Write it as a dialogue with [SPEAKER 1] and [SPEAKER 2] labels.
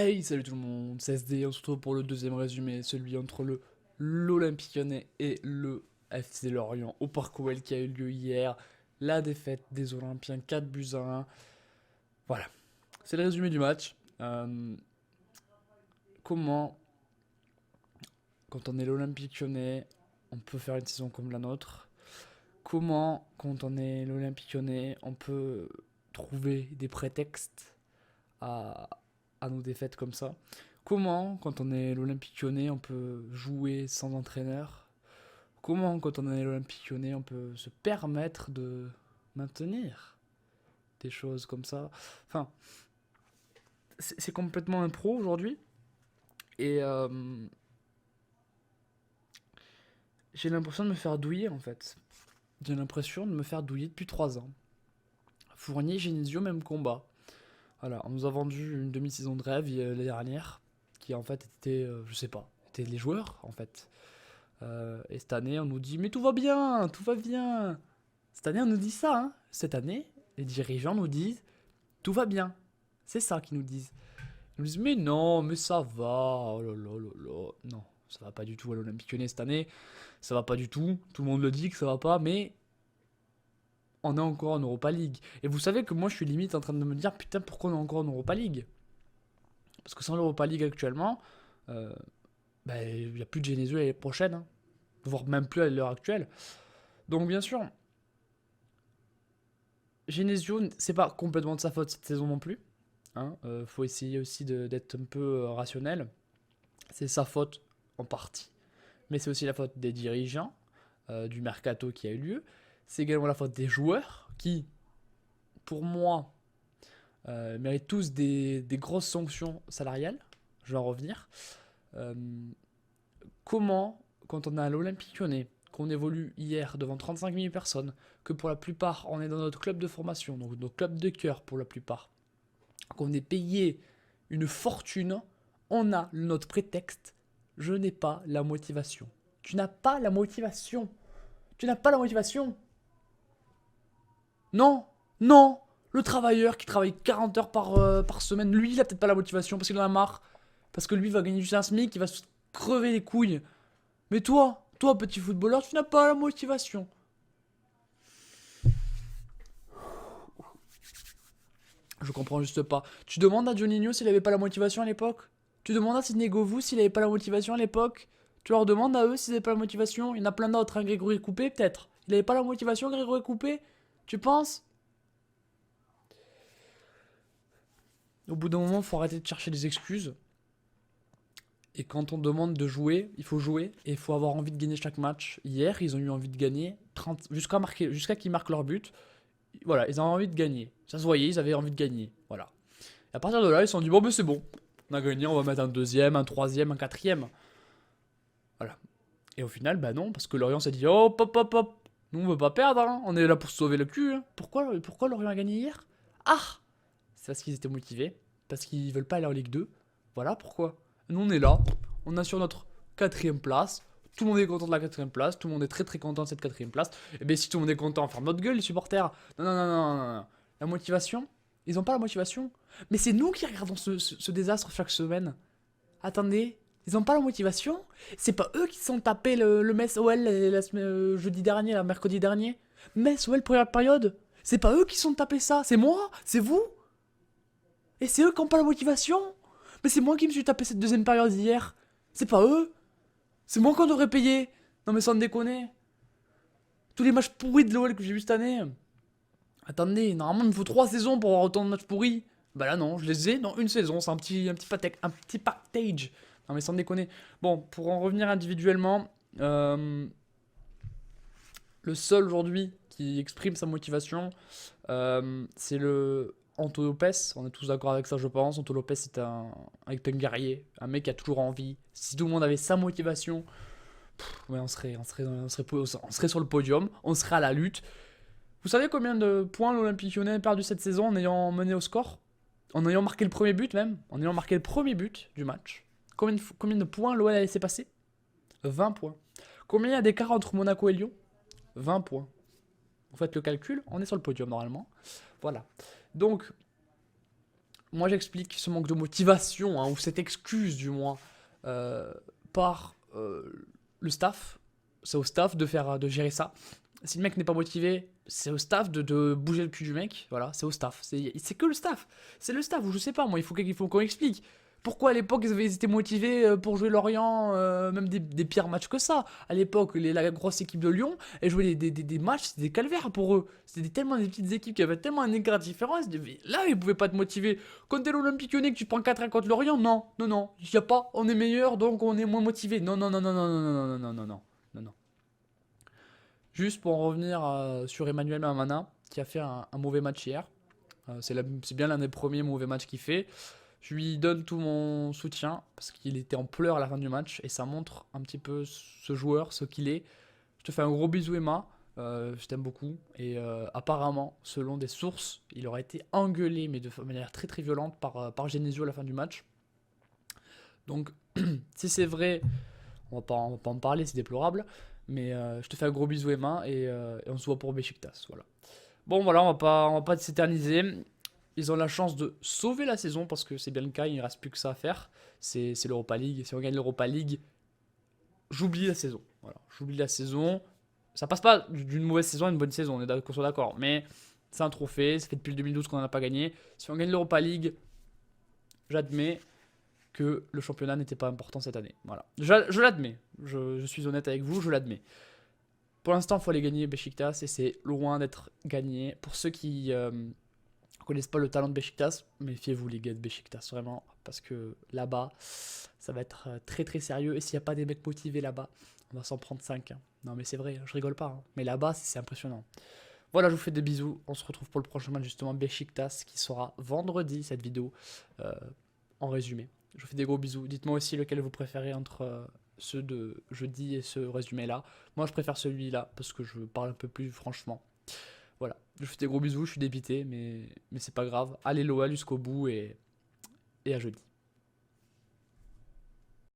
[SPEAKER 1] Hey, salut tout le monde, c'est SD, on se retrouve pour le deuxième résumé, celui entre l'Olympique Lyonnais et le FC Lorient au Parc OL qui a eu lieu hier. La défaite des Olympiens 4 buts à 1. Voilà, c'est le résumé du match. Comment, quand on est l'Olympique Lyonnais, on peut faire une saison comme la nôtre? Comment, quand on est l'Olympique Lyonnais, on peut trouver des prétextes à, à nos défaites comme ça? Comment, quand on est l'Olympique Lyonnais, on peut jouer sans entraîneur? Comment, quand on est l'Olympique Lyonnais, on peut se permettre de maintenir des choses comme ça? Enfin, c'est complètement impro aujourd'hui. Et j'ai l'impression de me faire douiller en fait. J'ai l'impression de me faire douiller depuis 3 ans. Fournier, Genesio, même combat. Voilà, on nous a vendu une demi-saison de rêve l'année dernière, qui en fait était, je sais pas, étaient les joueurs en fait. Et cette année, on nous dit mais tout va bien, tout va bien. Cette année, on nous dit ça. Hein. Cette année, les dirigeants nous disent tout va bien. C'est ça qu'ils nous disent. Ils nous disent mais non, mais ça va. Oh là là là là. Non, ça va pas du tout à l'Olympique Lyonnais cette année. Ça va pas du tout. Tout le monde le dit que ça va pas, mais on est encore en Europa League. Et vous savez que moi, je suis limite en train de me dire putain, pourquoi on est encore en Europa League? Parce que sans l'Europa League actuellement, euh, bah, il n'y a plus de Genesio l'année prochaine, hein. Voire même plus à l'heure actuelle. Donc bien sûr, Genesio, c'est pas complètement de sa faute cette saison non plus. Hein. Faut essayer aussi d'être un peu rationnel. C'est sa faute en partie. Mais c'est aussi la faute des dirigeants, du mercato qui a eu lieu. C'est également la faute des joueurs qui, pour moi, méritent tous des grosses sanctions salariales. Je vais en revenir. Euh, Comment, quand on est à l'Olympique Lyonnais, qu'on évolue hier devant 35 000 personnes, que pour la plupart on est dans notre club de formation, donc notre club de cœur pour la plupart, qu'on est payé une fortune, on a notre prétexte, je n'ai pas la motivation. Tu n'as pas la motivation. Tu n'as pas la motivation. Non, non. Le travailleur qui travaille 40 heures par semaine, lui, il a peut-être pas la motivation parce qu'il en a marre. Parce que lui va gagner juste un SMIC, il va se crever les couilles. Mais toi, petit footballeur, tu n'as pas la motivation. Je comprends juste pas. Tu demandes à Juninho s'il avait pas la motivation à l'époque? Tu demandes à Sidney Govou s'il avait pas la motivation à l'époque? Tu leur demandes à eux s'ils avaient pas la motivation? Il y en a plein d'autres, hein, Grégory Coupé peut-être. Il avait pas la motivation, Grégory Coupé? Tu penses? Au bout d'un moment, faut arrêter de chercher des excuses. Et quand on demande de jouer, il faut jouer et il faut avoir envie de gagner chaque match. Hier, ils ont eu envie de gagner 30 jusqu'à qu'ils marquent leur but. Voilà, ils avaient envie de gagner. Ça se voyait, ils avaient envie de gagner. Voilà. Et à partir de là, ils se sont dit bon, ben c'est bon. On a gagné, on va mettre un deuxième, un troisième, un quatrième. Voilà. Et au final, bah non, parce que Lorient s'est dit oh, hop, hop, hop. Nous, on veut pas perdre, hein. On est là pour se sauver le cul. Hein. Pourquoi Lorient a gagné hier? Ah, c'est parce qu'ils étaient motivés. Parce qu'ils veulent pas aller en Ligue 2. Voilà pourquoi. Nous, on est là. On assure notre quatrième place. Tout le monde est content de la quatrième place. Tout le monde est très très content de cette quatrième place. Et bien, si tout le monde est content, ferme notre gueule, les supporters. Non, non, non, non, non, non. La motivation, ils ont pas la motivation. Mais c'est nous qui regardons ce désastre chaque semaine. Attendez, ils ont pas la motivation? C'est pas eux qui se sont tapés le Metz OL jeudi dernier, là, mercredi dernier? Metz OL première période? C'est pas eux qui se sont tapés ça? C'est moi? C'est vous? Et c'est eux qui ont pas la motivation? Mais c'est moi qui me suis tapé cette deuxième période hier. C'est pas eux. C'est moi qu'on devrait payer. Non mais sans déconner. Tous les matchs pourris de l'OL que j'ai vu cette année. Attendez, normalement il me faut 3 saisons pour avoir autant de matchs pourris. Bah là non, je les ai dans une saison. C'est un petit package. Non mais sans déconner. Bon, pour en revenir individuellement, le seul aujourd'hui qui exprime sa motivation, c'est le Anto Lopez. On est tous d'accord avec ça, je pense. Anto Lopez, est un guerrier, un mec qui a toujours envie. Si tout le monde avait sa motivation, ouais, on serait sur le podium, on serait à la lutte. Vous savez combien de points l'Olympique Lyonnais a perdu cette saison en ayant mené au score? En ayant marqué le premier but même, en ayant marqué le premier but du match. Combien de points l'OL a laissé passer? 20 points. Combien il y a d'écart entre Monaco et Lyon? 20 points. Vous faites le calcul, on est sur le podium normalement. Voilà. Donc, moi j'explique ce manque de motivation, hein, ou cette excuse du moins, par le staff. C'est au staff de gérer ça. Si le mec n'est pas motivé, c'est au staff de bouger le cul du mec. Voilà, c'est au staff. C'est que le staff. C'est le staff, ou je sais pas, moi, il faut qu'on explique. Pourquoi à l'époque ils étaient motivés pour jouer Lorient, même des pires matchs que ça. À l'époque, la grosse équipe de Lyon, elle jouait des matchs, c'était des calvaires pour eux. C'était tellement des petites équipes qui avaient tellement un écart de différence. Là, ils pouvaient pas te motiver. Quand t'es l'Olympique Lyonnais, que tu prends 4-1 contre Lorient, non, non, non, il y a pas, on est meilleur, donc on est moins motivé. Non, non, non, non, non, non, non, non, non, non, non, non, non. Juste pour en revenir sur Emmanuel Mamana, qui a fait un mauvais match hier. C'est bien l'un des premiers mauvais matchs qu'il fait. Je lui donne tout mon soutien parce qu'il était en pleurs à la fin du match et ça montre un petit peu ce joueur, ce qu'il est. Je te fais un gros bisou Emma, je t'aime beaucoup et apparemment, selon des sources, il aurait été engueulé mais de manière très très violente par Genesio à la fin du match. Donc si c'est vrai, on va pas en parler, c'est déplorable. Mais je te fais un gros bisou Emma et on se voit pour Beşiktaş. Voilà. Bon voilà, on va pas s'éterniser. Ils ont la chance de sauver la saison parce que c'est bien le cas, il ne reste plus que ça à faire. C'est l'Europa League. Si on gagne l'Europa League, j'oublie la saison. Voilà, j'oublie la saison. Ça passe pas d'une mauvaise saison à une bonne saison, qu'on soit d'accord. Mais c'est un trophée, ça fait depuis le 2012 qu'on n'en a pas gagné. Si on gagne l'Europa League, j'admets que le championnat n'était pas important cette année. Voilà, je l'admets. Je suis honnête avec vous, je l'admets. Pour l'instant, il faut aller gagner Beşiktaş et c'est loin d'être gagné. Pour ceux qui connaissent pas le talent de Beşiktaş, méfiez-vous les gars de Beşiktaş vraiment, parce que là-bas, ça va être très très sérieux. Et s'il n'y a pas des mecs motivés là-bas, on va s'en prendre 5. Hein. Non mais c'est vrai, je rigole pas. Hein. Mais là-bas, c'est impressionnant. Voilà, je vous fais des bisous. On se retrouve pour le prochain match justement Beşiktaş qui sera vendredi cette vidéo euh, en résumé. Je vous fais des gros bisous. Dites-moi aussi lequel vous préférez entre ceux de jeudi et ce résumé-là. Moi, je préfère celui-là parce que je parle un peu plus franchement. Voilà, je vous fais des gros bisous, je suis dépité, mais c'est pas grave. Allez l'OL jusqu'au bout et à jeudi.